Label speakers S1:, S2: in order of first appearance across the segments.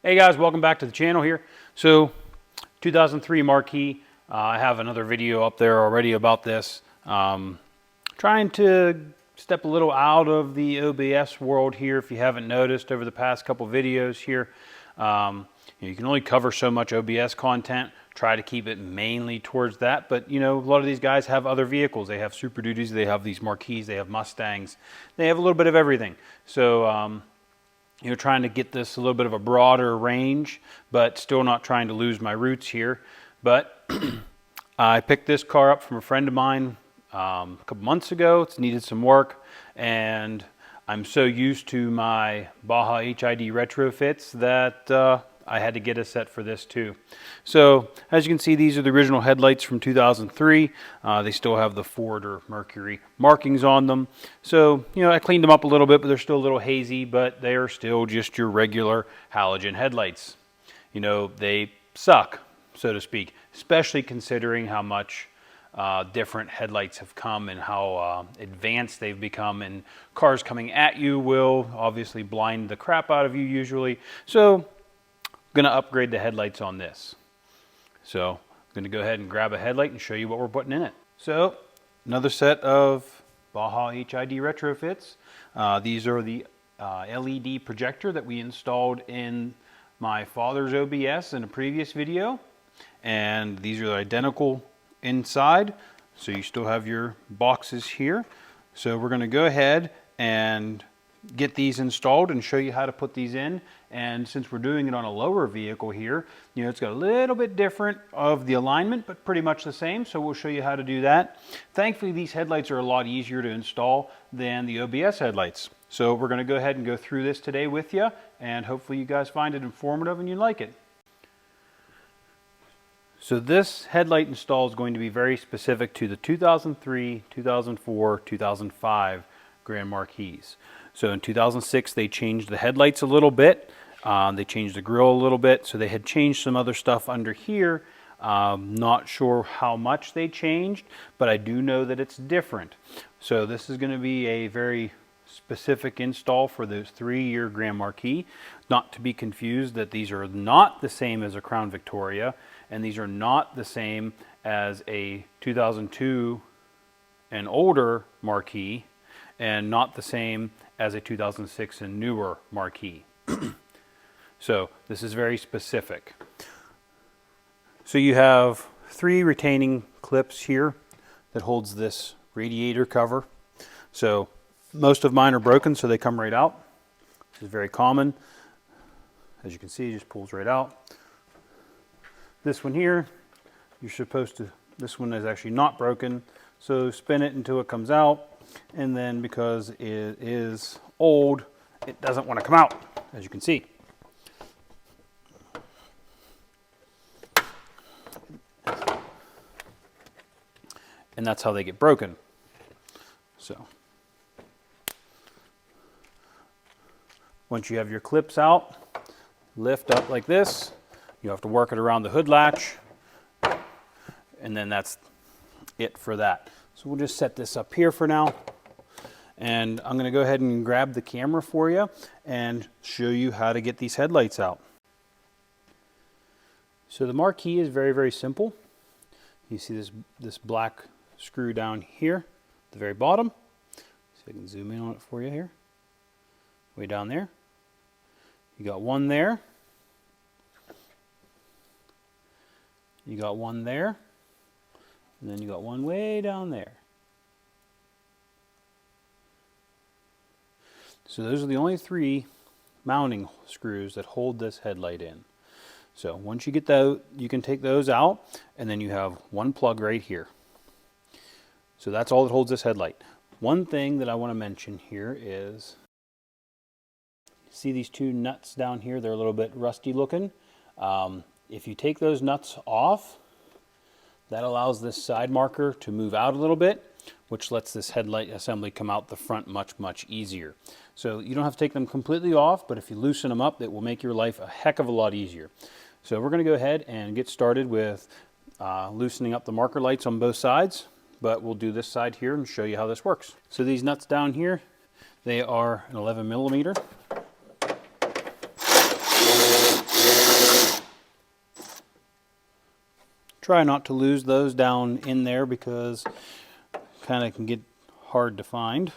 S1: Hey guys, welcome back to the channel here. So 2003 Marquis, I have another video up there already about this. Trying to step a little out of the OBS world here. If you haven't noticed over the past couple videos here, you can only cover so much OBS content. Try to keep it mainly towards that, but you know, a lot of these guys have other vehicles. They have Super Duties, they have these Marquis, they have Mustangs, they have a little bit of everything. So trying to get this a little bit of a broader range, but still not trying to lose my roots here. But I picked this car up from a friend of mine a couple months ago. It's needed some work, and I'm so used to my Baja HID Retrofits that I had to get a set for this too. So as you can see, these are the original headlights from 2003. They still have the Ford or Mercury markings on them. So, I cleaned them up a little bit, but they're still a little hazy, but they are still just your regular halogen headlights. They suck, so to speak, especially considering how much different headlights have come and how advanced they've become, and cars coming at you will obviously blind the crap out of you usually. So going to upgrade the headlights on this. So I'm going to go ahead and grab a headlight and show you what we're putting in it. So another set of Baja HID Retrofits. These are the LED projector that we installed in my father's OBS in a previous video. And these are identical inside. So you still have your boxes here. So we're going to go ahead and get these installed and show you how to put these in. And since we're doing it on a lower vehicle here, it's got a little bit different of the alignment, but pretty much the same. So we'll show you how to do that. Thankfully, these headlights are a lot easier to install than the OBS headlights. So we're going to go ahead and go through this today with you, and hopefully you guys find it informative and you like it. So this headlight install is going to be very specific to the 2003, 2004, 2005 Grand Marquis. So in 2006, they changed the headlights a little bit. They changed the grille a little bit. So they had changed some other stuff under here. Not sure how much they changed, but I do know that it's different. So this is going to be a very specific install for those 3-year Grand Marquis. Not to be confused that these are not the same as a Crown Victoria, and these are not the same as a 2002 and older Marquis, and not the same as a 2006 and newer Marquis. So this is very specific. So you have 3 retaining clips here that holds this radiator cover. So most of mine are broken, so they come right out. This is very common. As you can see, it just pulls right out. This one here, this one is actually not broken. So spin it until it comes out. And then because it is old, it doesn't want to come out, as you can see. And that's how they get broken. So once you have your clips out, lift up like this. You have to work it around the hood latch, and then that's it for that. So we'll just set this up here for now, and I'm going to go ahead and grab the camera for you and show you how to get these headlights out. So the Marquis is very, very simple. You see this black screw down here at the very bottom. So I can zoom in on it for you here. Way down there. You got one there. You got one there. And then you got one way down there. So those are the only 3 mounting screws that hold this headlight in. So once you get those, you can take those out, and then you have one plug right here. So that's all that holds this headlight. One thing that I want to mention here is, see these 2 nuts down here? They're a little bit rusty looking. If you take those nuts off, that allows this side marker to move out a little bit, which lets this headlight assembly come out the front much, much easier. So you don't have to take them completely off, but if you loosen them up, it will make your life a heck of a lot easier. So we're going to go ahead and get started with loosening up the marker lights on both sides, but we'll do this side here and show you how this works. So these nuts down here, they are an 11 millimeter. Try not to lose those down in there because kind of can get hard to find.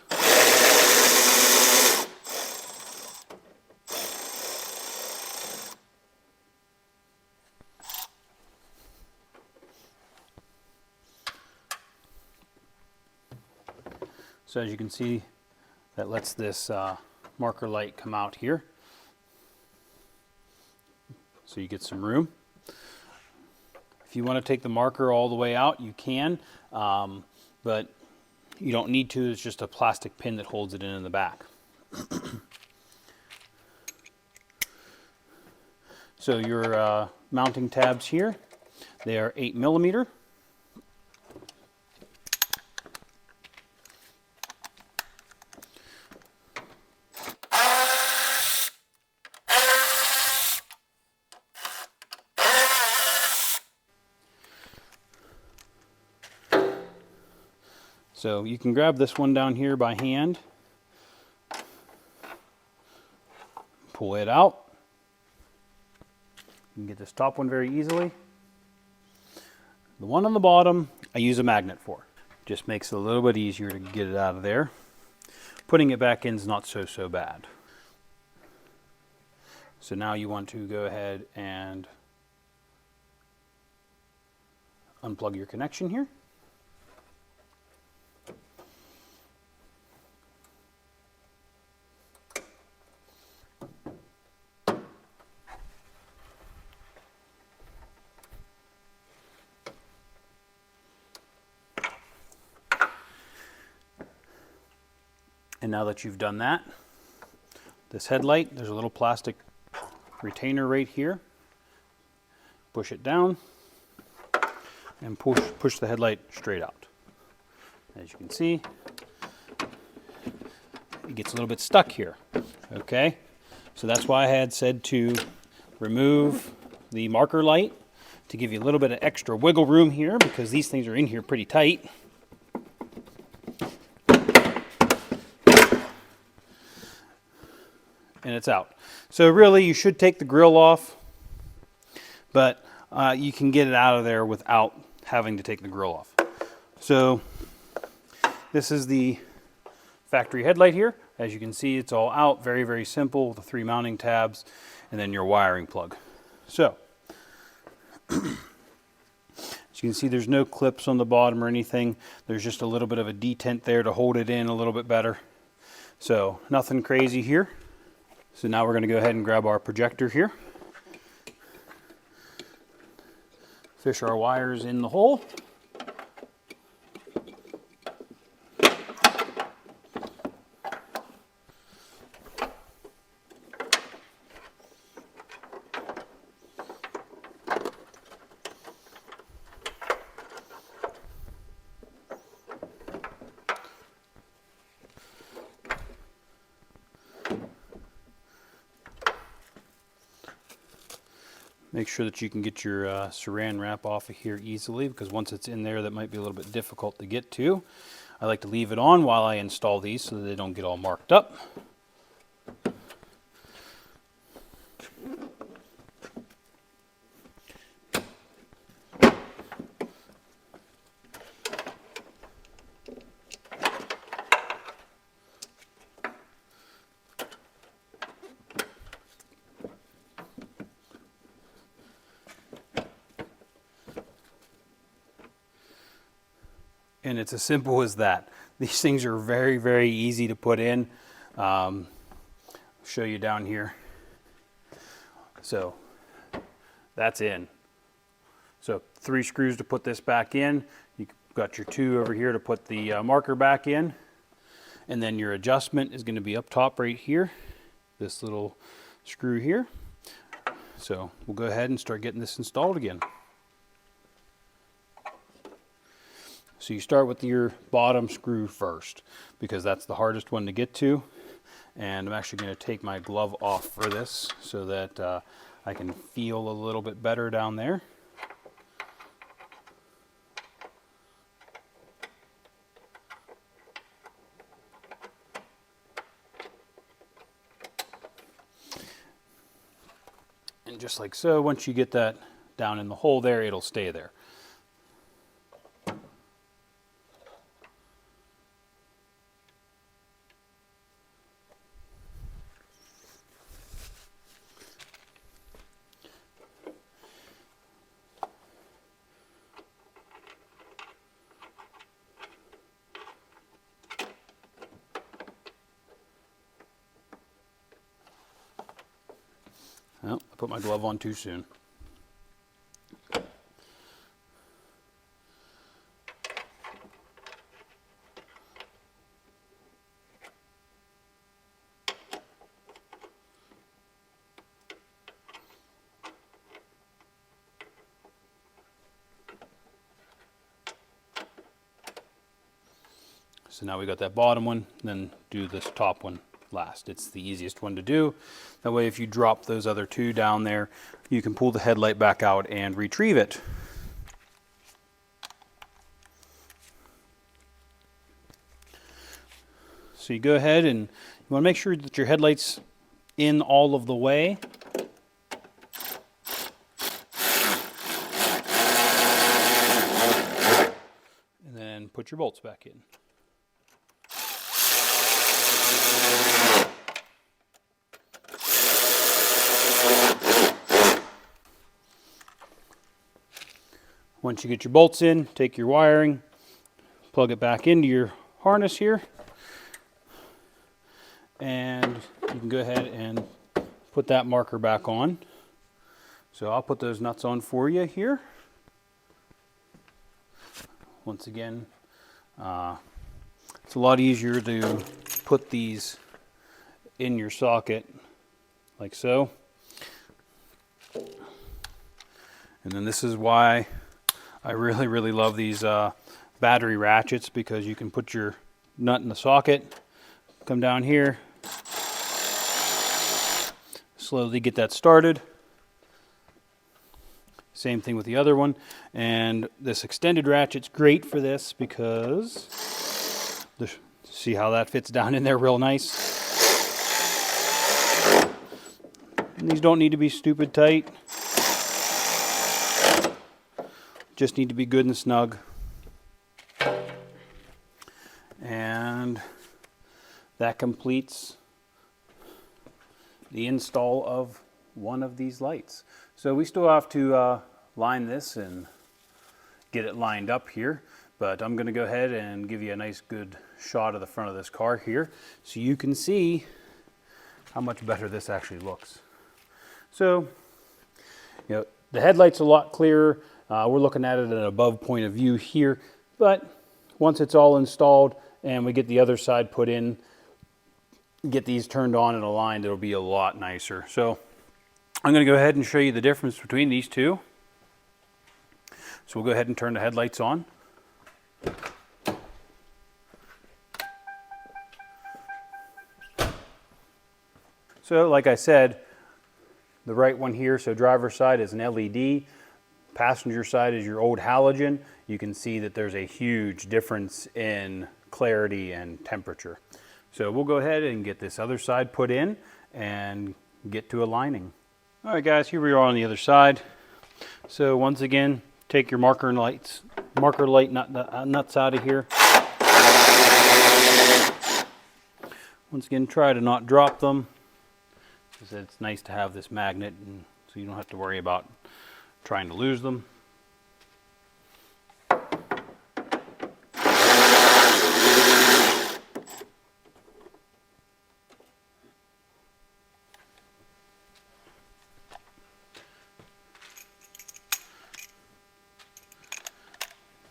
S1: So as you can see, that lets this marker light come out here. So you get some room. If you want to take the marker all the way out, you can, but you don't need to. It's just a plastic pin that holds it in the back. So your mounting tabs here, they are 8mm. So you can grab this one down here by hand, pull it out. You can get this top one very easily. The one on the bottom, I use a magnet for. Just makes it a little bit easier to get it out of there. Putting it back in is not so bad. So now you want to go ahead and unplug your connection here. And now that you've done that, this headlight, there's a little plastic retainer right here. Push it down and push the headlight straight out. As you can see, it gets a little bit stuck here. Okay, so that's why I had said to remove the marker light to give you a little bit of extra wiggle room here, because these things are in here pretty tight. And it's out. So really you should take the grill off, but you can get it out of there without having to take the grill off. So this is the factory headlight here. As you can see, it's all out, very simple, the 3 mounting tabs and then your wiring plug. So as you can see, there's no clips on the bottom or anything. There's just a little bit of a detent there to hold it in a little bit better. So nothing crazy here. So now we're going to go ahead and grab our projector here. Fish our wires in the hole. Make sure that you can get your saran wrap off of here easily, because once it's in there, that might be a little bit difficult to get to. I like to leave it on while I install these so that they don't get all marked up. And it's as simple as that. These things are very easy to put in. Show you down here. So that's in. So 3 screws to put this back in. You've got your 2 over here to put the marker back in. And then your adjustment is going to be up top right here. This little screw here. So we'll go ahead and start getting this installed again. So you start with your bottom screw first, because that's the hardest one to get to. And I'm actually going to take my glove off for this so that I can feel a little bit better down there. And just like so, once you get that down in the hole there, it'll stay there. Oh, I put my glove on too soon. So now we got that bottom one, then do this top one last. It's the easiest one to do. That way if you drop those other two down there, you can pull the headlight back out and retrieve it. So you go ahead and you want to make sure that your headlight's in all of the way. And then put your bolts back in. Once you get your bolts in, take your wiring, plug it back into your harness here, and you can go ahead and put that marker back on. So I'll put those nuts on for you here. Once again, it's a lot easier to put these in your socket like so. And then this is why I really love these battery ratchets, because you can put your nut in the socket, come down here, slowly get that started. Same thing with the other one. And this extended ratchet's great for this because see how that fits down in there real nice. And these don't need to be stupid tight. Just need to be good and snug. And that completes the install of one of these lights. So we still have to line this and get it lined up here, but I'm going to go ahead and give you a nice good shot of the front of this car here so you can see how much better this actually looks. So, you know, the headlight's a lot clearer. We're looking at it at an above point of view here, but once it's all installed and we get the other side put in, get these turned on and aligned, it'll be a lot nicer. So I'm going to go ahead and show you the difference between these two. So we'll go ahead and turn the headlights on. So like I said, the right one here, so driver's side is an LED. Passenger side is your old halogen. You can see that there's a huge difference in clarity and temperature. So we'll go ahead and get this other side put in and get to aligning. All right guys, here we are on the other side. So once again, take your marker light nuts out of here. Once again, try to not drop them, because it's nice to have this magnet, and so you don't have to worry about trying to lose them.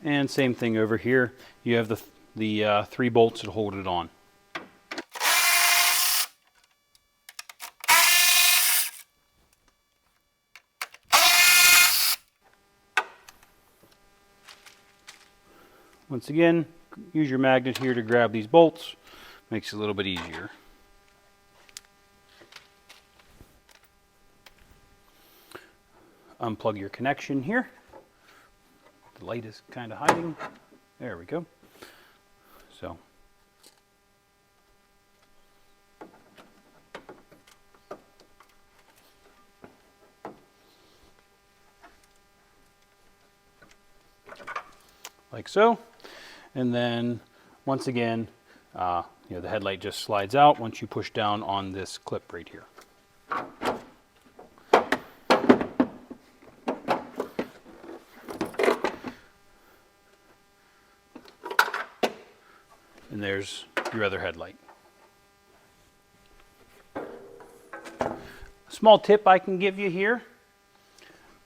S1: And same thing over here. You have the 3 bolts that hold it on. Once again, use your magnet here to grab these bolts. Makes it a little bit easier. Unplug your connection here. The light is kind of hiding. There we go. So like so. And then once again, you know, the headlight just slides out once you push down on this clip right here. And there's your other headlight. Small tip I can give you here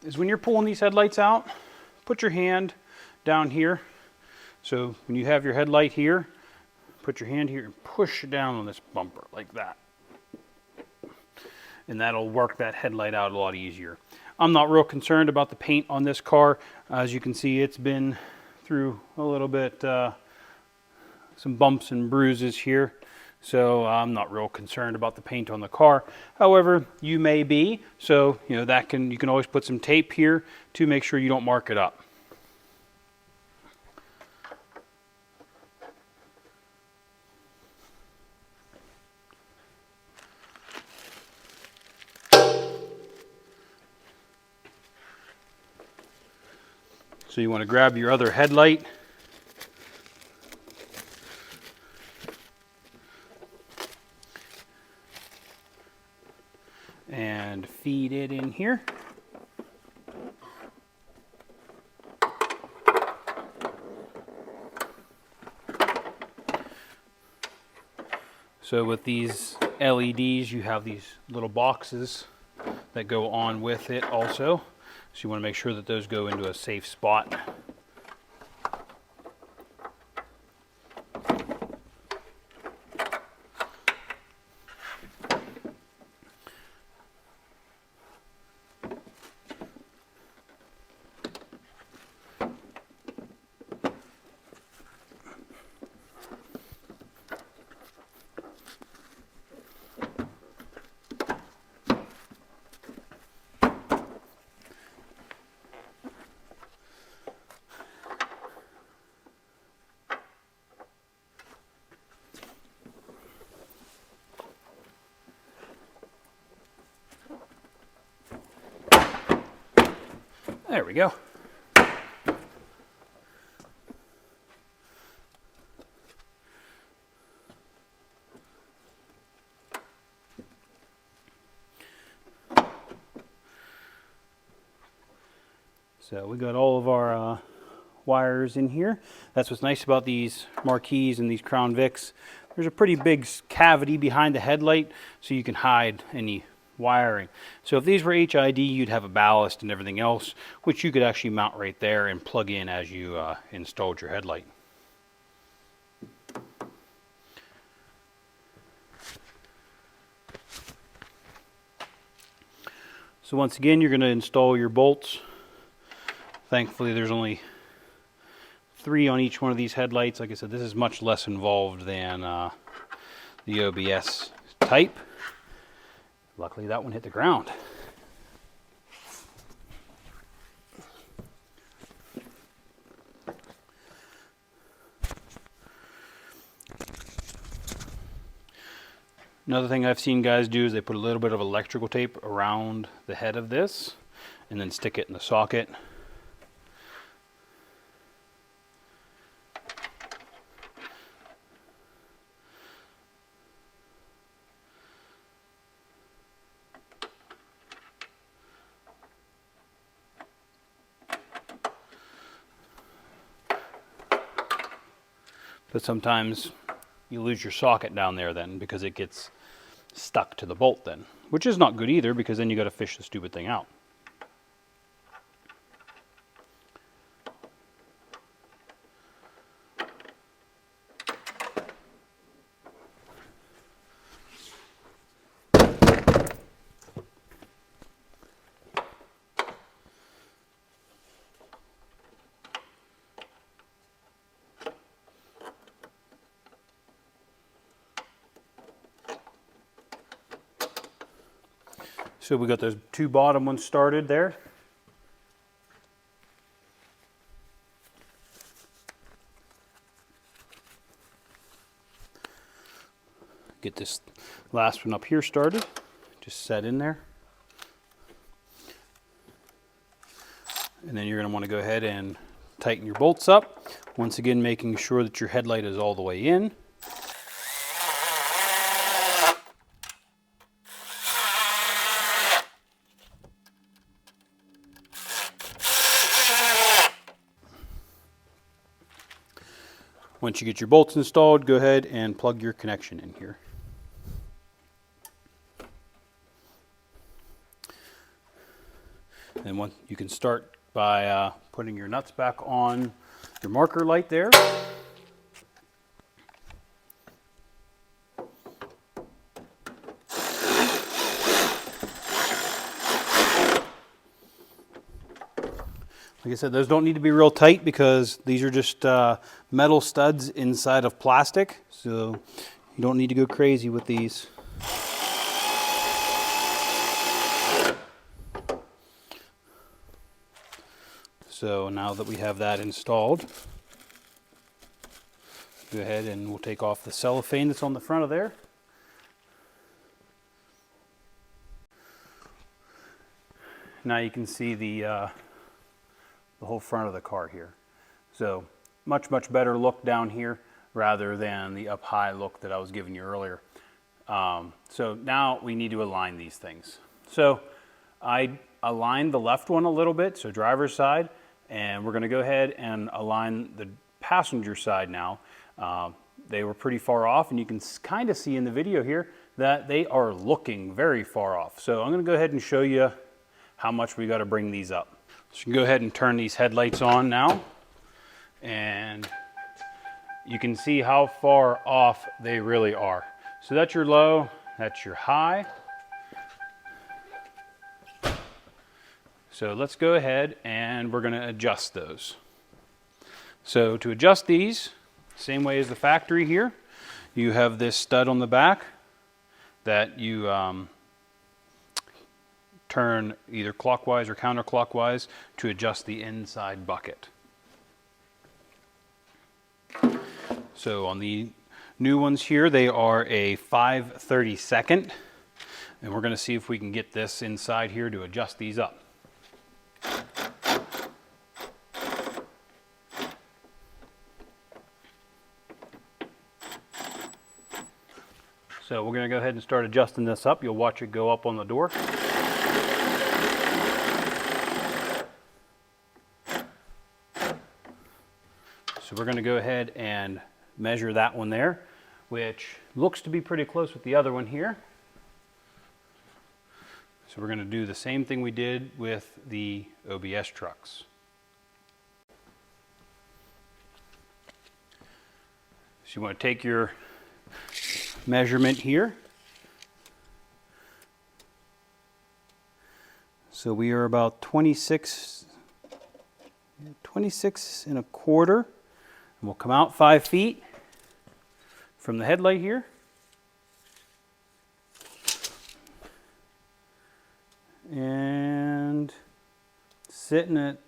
S1: is when you're pulling these headlights out, put your hand down here. So when you have your headlight here, put your hand here and push down on this bumper like that. And that'll work that headlight out a lot easier. I'm not real concerned about the paint on this car. As you can see, it's been through a little bit, some bumps and bruises here. So I'm not real concerned about the paint on the car. However, you may be. So, you know, you can always put some tape here to make sure you don't mark it up. So you want to grab your other headlight. And feed it in here. So with these LEDs, you have these little boxes that go on with it also. So you want to make sure that those go into a safe spot. There we go. So we got all of our wires in here. That's what's nice about these Marquis and these Crown Vics. There's a pretty big cavity behind the headlight, so you can hide any wiring. So if these were HID, you'd have a ballast and everything else, which you could actually mount right there and plug in as you installed your headlight. So once again, you're going to install your bolts. Thankfully, there's only 3 on each one of these headlights. Like I said, this is much less involved than the OBS type. Luckily, that one hit the ground. Another thing I've seen guys do is they put a little bit of electrical tape around the head of this and then stick it in the socket. But sometimes you lose your socket down there then because it gets stuck to the bolt then, which is not good either because then you got to fish the stupid thing out. So we got those 2 bottom ones started there. Get this last one up here started, just set in there. And then you're going to want to go ahead and tighten your bolts up. Once again, making sure that your headlight is all the way in. Once you get your bolts installed, go ahead and plug your connection in here. And one, you can start by putting your nuts back on your marker light there. Like I said, those don't need to be real tight because these are just metal studs inside of plastic, so you don't need to go crazy with these. So now that we have that installed, go ahead and we'll take off the cellophane that's on the front of there. Now you can see the whole front of the car here. So much better look down here rather than the up high look that I was giving you earlier. So now we need to align these things. So I aligned the left one a little bit, so driver's side, and we're going to go ahead and align the passenger side now. They were pretty far off, and you can kind of see in the video here that they are looking very far off. So I'm going to go ahead and show you how much we got to bring these up. So you can go ahead and turn these headlights on now, and you can see how far off they really are. So that's your low, that's your high. So let's go ahead and we're going to adjust those. So to adjust these, same way as the factory here, you have this stud on the back that you turn either clockwise or counterclockwise to adjust the inside bucket. So on the new ones here, they are a 5/32, and we're going to see if we can get this inside here to adjust these up. So we're going to go ahead and start adjusting this up. You'll watch it go up on the door. So we're going to go ahead and measure that one there, which looks to be pretty close with the other one here. So we're going to do the same thing we did with the OBS trucks. So you want to take your measurement here. So we are about 26 and a quarter. And we'll come out 5 feet from the headlight here. And sitting at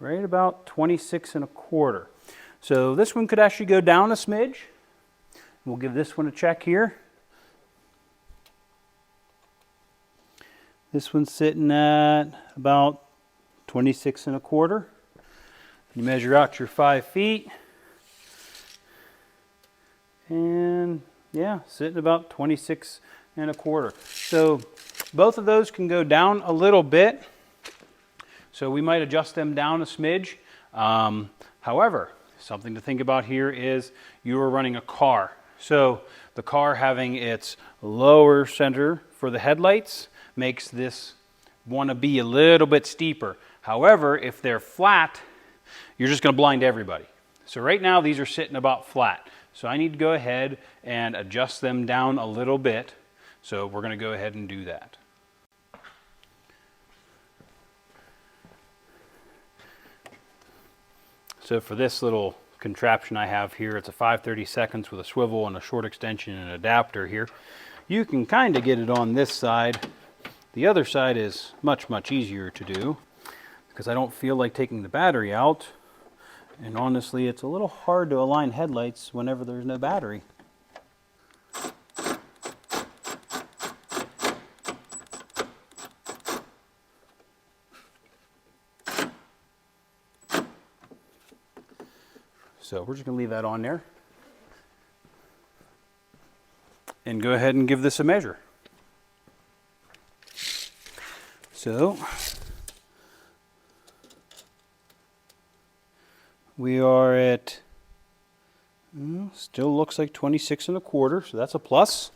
S1: right about 26 and a quarter. So this one could actually go down a smidge. We'll give this one a check here. This one's sitting at about 26 and a quarter. You measure out your 5 feet. And yeah, sitting about 26 and a quarter. So both of those can go down a little bit. So we might adjust them down a smidge. However, something to think about here is you are running a car. So the car having its lower center for the headlights makes this want to be a little bit steeper. However, if they're flat, you're just going to blind everybody. So right now these are sitting about flat. So I need to go ahead and adjust them down a little bit. So we're going to go ahead and do that. So for this little contraption I have here, it's a 5/32 with a swivel and a short extension and an adapter here. You can kind of get it on this side. The other side is much easier to do because I don't feel like taking the battery out. And honestly, it's a little hard to align headlights whenever there's no battery. So we're just going to leave that on there and go ahead and give this a measure. So we are at, still looks like 26 and a quarter, so that's a plus.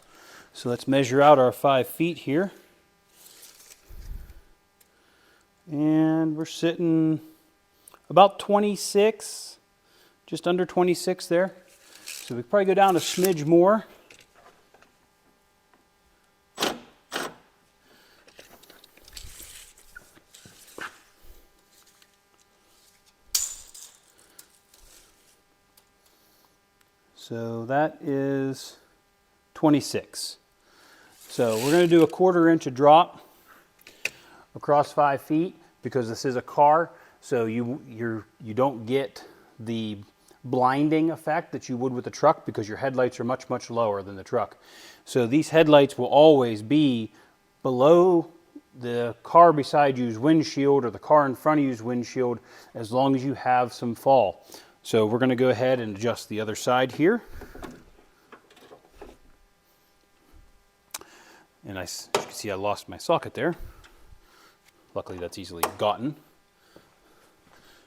S1: So let's measure out our 5 feet here. And we're sitting about 26, just under 26 there. So we probably go down a smidge more. So that is 26. So we're going to do a 1/4 inch of drop across 5 feet because this is a car. So you don't get the blinding effect that you would with the truck because your headlights are much, much lower than the truck. So these headlights will always be below the car beside you's windshield or the car in front of you's windshield as long as you have some fall. So we're going to go ahead and adjust the other side here. And as you can see, I lost my socket there. Luckily, that's easily gotten.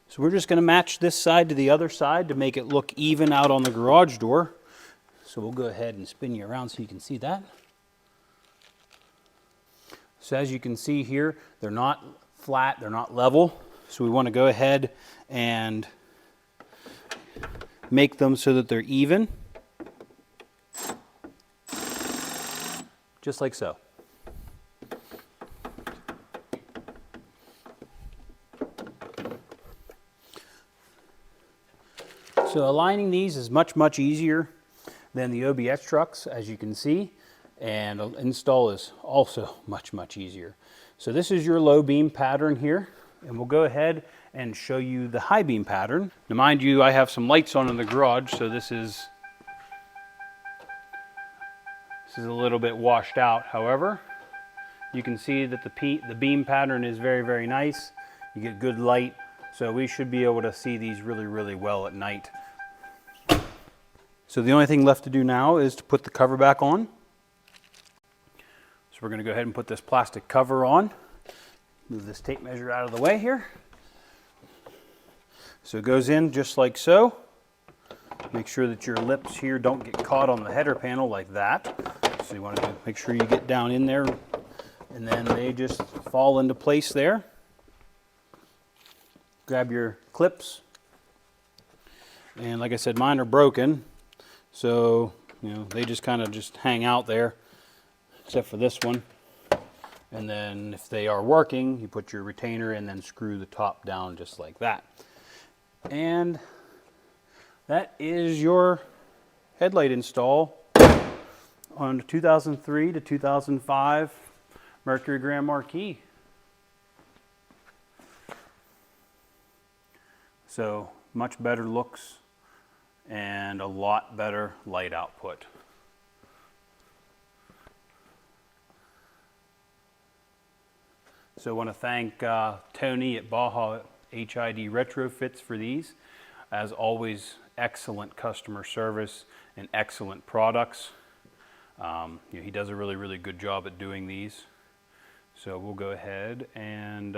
S1: So we're just going to match this side to the other side to make it look even out on the garage door. So we'll go ahead and spin you around so you can see that. So as you can see here, they're not flat, they're not level. So we want to go ahead and make them so that they're even. Just like so. So aligning these is much, much easier than the OBS trucks, as you can see, and install is also much, much easier. So this is your low beam pattern here, and we'll go ahead and show you the high beam pattern. Now mind you, I have some lights on in the garage, so this is a little bit washed out. However, you can see that the beam pattern is very, very nice. You get good light, so we should be able to see these really, really well at night. So the only thing left to do now is to put the cover back on. So we're going to go ahead and put this plastic cover on. Move this tape measure out of the way here. So it goes in just like so. Make sure that your lips here don't get caught on the header panel like that. So you want to make sure you get down in there, and then they just fall into place there. Grab your clips. And like I said, mine are broken. So, they just kind of just hang out there, except for this one. And then if they are working, you put your retainer and then screw the top down just like that. And that is your headlight install on the 2003 to 2005 Mercury Grand Marquis. So much better looks and a lot better light output. So I want to thank Tony at Baja HID Retrofits for these. As always, excellent customer service and excellent products. He does a really, really good job at doing these. So we'll go ahead and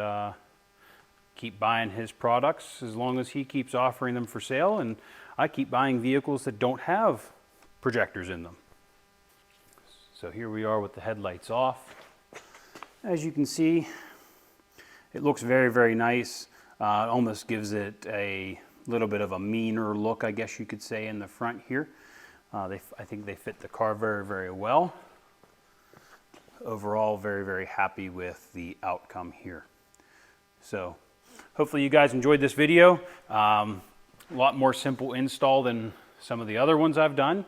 S1: keep buying his products as long as he keeps offering them for sale, and I keep buying vehicles that don't have projectors in them. So here we are with the headlights off. As you can see, it looks very, very nice. It almost gives it a little bit of a meaner look, I guess you could say, in the front here. I think they fit the car very, very well. Overall, very, very happy with the outcome here. So hopefully you guys enjoyed this video. A lot more simple install than some of the other ones I've done.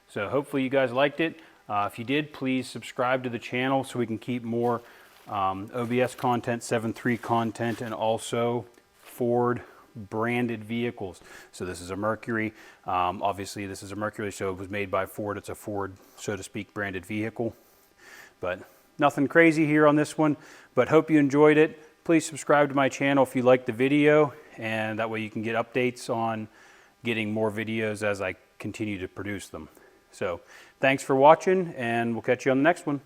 S1: So hopefully you guys liked it. If you did, please subscribe to the channel so we can keep more OBS content, 7.3 content, and also Ford branded vehicles. So this is a Mercury. Obviously this is a Mercury, so it was made by Ford. It's a Ford, so to speak, branded vehicle. But nothing crazy here on this one, but hope you enjoyed it. Please subscribe to my channel if you liked the video, and that way you can get updates on getting more videos as I continue to produce them. So thanks for watching, and we'll catch you on the next one.